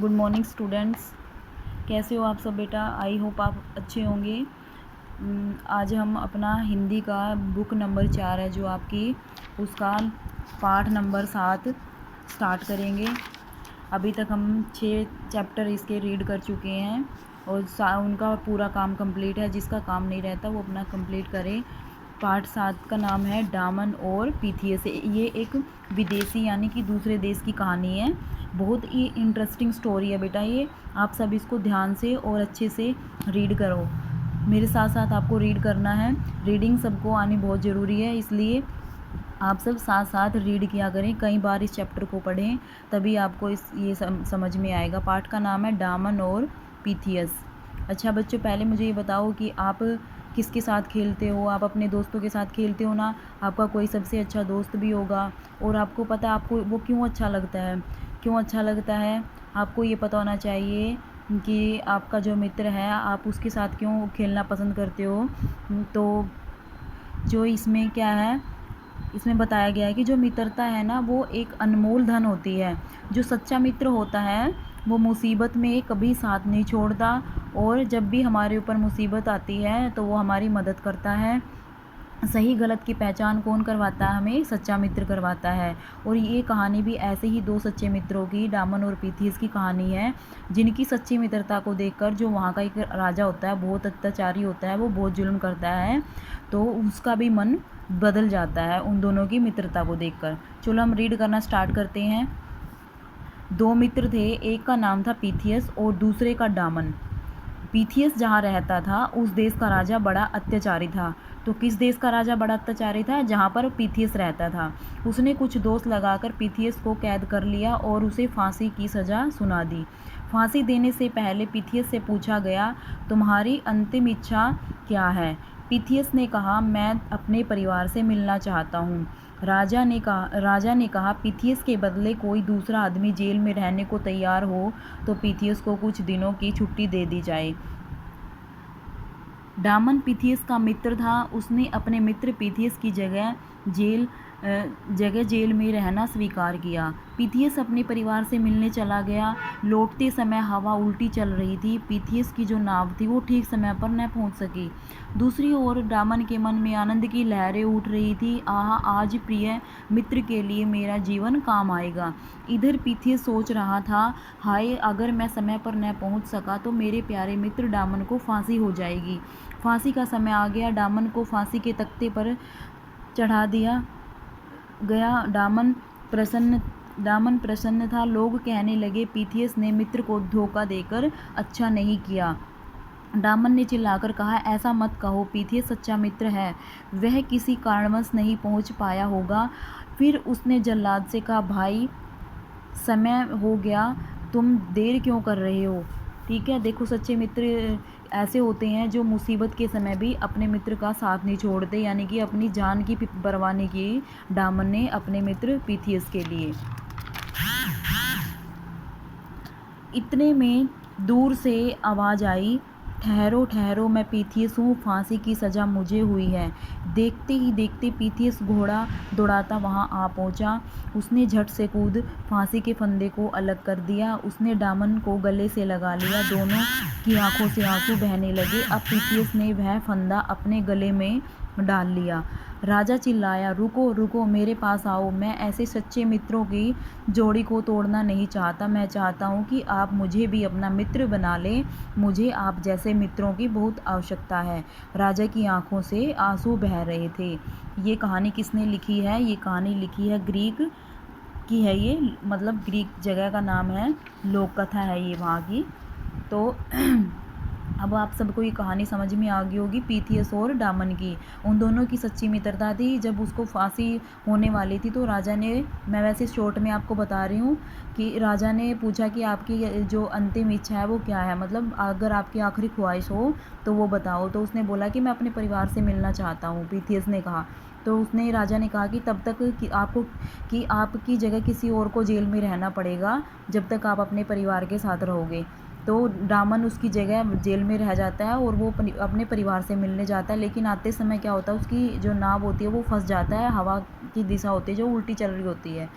Good morning students. कैसे हो आप सब बेटा? आई होप आप अच्छे होंगे। आज हम अपना हिंदी का बुक नंबर 4 है जो आपकी, उसका पाठ नंबर 7 स्टार्ट करेंगे। अभी तक हम 6 चैप्टर इसके रीड कर चुके हैं और उनका पूरा काम कंप्लीट है। जिसका काम नहीं रहता वो अपना कंप्लीट करे। पार्ट 7 का नाम है डामन और पीथियस। ये एक विदेशी यानी कि दूसरे देश की कहानी है। बहुत ही इंटरेस्टिंग स्टोरी है बेटा ये। आप सब इसको ध्यान से और अच्छे से रीड करो। मेरे साथ साथ आपको रीड करना है। रीडिंग सबको आनी बहुत ज़रूरी है, इसलिए आप सब साथ साथ रीड किया करें। कई बार इस चैप्टर को पढ़ें, तभी आपको ये समझ में आएगा। पाठ का नाम है डामन और पीथियस। अच्छा बच्चों, पहले मुझे ये बताओ कि आप किसके साथ खेलते हो? आप अपने दोस्तों के साथ खेलते हो ना? आपका कोई सबसे अच्छा दोस्त भी होगा, और आपको पता है आपको वो क्यों अच्छा लगता है। क्यों अच्छा लगता है आपको ये पता होना चाहिए कि आपका जो मित्र है आप उसके साथ क्यों खेलना पसंद करते हो। तो जो इसमें क्या है, इसमें बताया गया है कि जो मित्रता है ना वो एक अनमोल धन होती है। जो सच्चा मित्र होता है वो मुसीबत में कभी साथ नहीं छोड़ता, और जब भी हमारे ऊपर मुसीबत आती है तो वो हमारी मदद करता है। सही गलत की पहचान कौन करवाता है? हमें सच्चा मित्र करवाता है। और ये कहानी भी ऐसे ही दो सच्चे मित्रों की, डामन और पीथियस की कहानी है, जिनकी सच्ची मित्रता को देखकर जो वहाँ का एक राजा होता है, बहुत अत्याचारी होता है, वो बहुत जुल्म करता है, तो उसका भी मन बदल जाता है उन दोनों की मित्रता को देखकर। चलो हम रीड करना स्टार्ट करते हैं। दो मित्र थे, एक का नाम था पीथियस और दूसरे का डामन। पीथियस जहाँ रहता था उस देश का राजा बड़ा अत्याचारी था। तो किस देश का राजा बड़ा अत्याचारी था? जहाँ पर पीथियस रहता था। उसने कुछ दोष लगाकर पीथियस को कैद कर लिया और उसे फांसी की सज़ा सुना दी। फांसी देने से पहले पीथियस से पूछा गया, तुम्हारी अंतिम इच्छा क्या है? पीथियस ने कहा, मैं अपने परिवार से मिलना चाहता हूँ। राजा ने कहा पीथियस के बदले कोई दूसरा आदमी जेल में रहने को तैयार हो तो पीथियस को कुछ दिनों की छुट्टी दे दी जाए। डामन पीथियस का मित्र था। उसने अपने मित्र पीथियस की जगह जेल में रहना स्वीकार किया। पीथियस अपने परिवार से मिलने चला गया। लौटते समय हवा उल्टी चल रही थी। पीथियस की जो नाव थी वो ठीक समय पर न पहुंच सकी। दूसरी ओर डामन के मन में आनंद की लहरें उठ रही थी। आह, आज प्रिय मित्र के लिए मेरा जीवन काम आएगा। इधर पीथियस सोच रहा था, हाय, अगर मैं समय पर न पहुंच सका तो मेरे प्यारे मित्र डामन को फांसी हो जाएगी। फांसी का समय आ गया। डामन को फांसी के तख्ते पर चढ़ा दिया गया। डामन प्रसन्न था। लोग कहने लगे, पीथियस ने मित्र को धोखा देकर अच्छा नहीं किया। डामन ने चिल्लाकर कहा, ऐसा मत कहो, पीथियस सच्चा मित्र है, वह किसी कारणवश नहीं पहुंच पाया होगा। फिर उसने जल्लाद से कहा, भाई समय हो गया, तुम देर क्यों कर रहे हो? ठीक है, देखो सच्चे मित्र ऐसे होते हैं जो मुसीबत के समय भी अपने मित्र का साथ नहीं छोड़ते, यानी कि अपनी जान की परवाह नहीं की डामन ने अपने मित्र पीथियस के लिए। इतने में दूर से आवाज़ आई, ठहरो ठहरो, मैं पीथियस हूँ, फांसी की सज़ा मुझे हुई है। देखते ही देखते पीथियस घोड़ा दौड़ाता वहाँ आ पहुँचा। उसने झट से कूद फांसी के फंदे को अलग कर दिया। उसने डामन को गले से लगा लिया। दोनों की आंखों से आंसू बहने लगे। अब पीथियस ने वह फंदा अपने गले में डाल लिया। राजा चिल्लाया, रुको रुको, मेरे पास आओ। मैं ऐसे सच्चे मित्रों की जोड़ी को तोड़ना नहीं चाहता। मैं चाहता हूँ कि आप मुझे भी अपना मित्र बना लें। मुझे आप जैसे मित्रों की बहुत आवश्यकता है। राजा की आंखों से आंसू बह रहे थे। ये कहानी किसने लिखी है? ये कहानी लिखी है ग्रीक की है। ये मतलब ग्रीक जगह का नाम है, लोक कथा है ये वहाँ की। तो अब आप सबको ये कहानी समझ में आ गई होगी, पीथियस और डामन की। उन दोनों की सच्ची मित्रता थी। जब उसको फांसी होने वाली थी तो राजा ने, मैं वैसे शॉर्ट में आपको बता रही हूँ, कि राजा ने पूछा कि आपकी जो अंतिम इच्छा है वो क्या है, मतलब अगर आपकी आखिरी ख्वाहिश हो तो वो बताओ। तो उसने बोला कि मैं अपने परिवार से मिलना चाहता हूँ, पीथियस ने कहा। तो उसने, राजा ने कहा कि तब तक कि आपकी जगह किसी और को जेल में रहना पड़ेगा जब तक आप अपने परिवार के साथ रहोगे। तो डामन उसकी जगह जेल में रह जाता है और वो अपने परिवार से मिलने जाता है। लेकिन आते समय क्या होता है, उसकी जो नाव होती है वो फंस जाता है। हवा की दिशा होती है जो उल्टी चल रही होती है।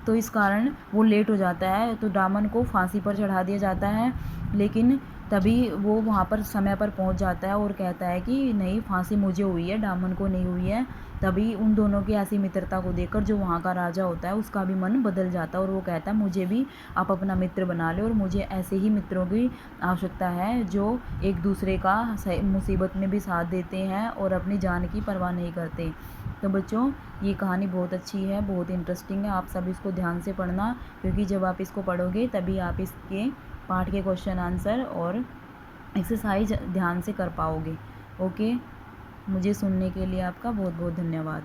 तो इस कारण वो लेट हो जाता है। तो दामन को फांसी पर चढ़ा दिया जाता है, लेकिन तभी वो वहाँ पर समय पर पहुँच जाता है और कहता है कि नहीं, फांसी मुझे हुई है, दामन को नहीं हुई है। तभी उन दोनों की ऐसी मित्रता को देखकर जो वहाँ का राजा होता है उसका भी मन बदल जाता है और वो कहता है मुझे भी आप अपना मित्र बना लो और मुझे ऐसे ही मित्रों की आवश्यकता है जो एक दूसरे का मुसीबत में भी साथ देते हैं और अपनी जान की परवाह नहीं करते। तो बच्चों, ये कहानी बहुत अच्छी है, बहुत इंटरेस्टिंग है। आप सब इसको ध्यान से पढ़ना, क्योंकि जब आप इसको पढ़ोगे तभी आप इसके पाठ के क्वेश्चन आंसर और एक्सरसाइज ध्यान से कर पाओगे। ओके, मुझे सुनने के लिए आपका बहुत बहुत धन्यवाद।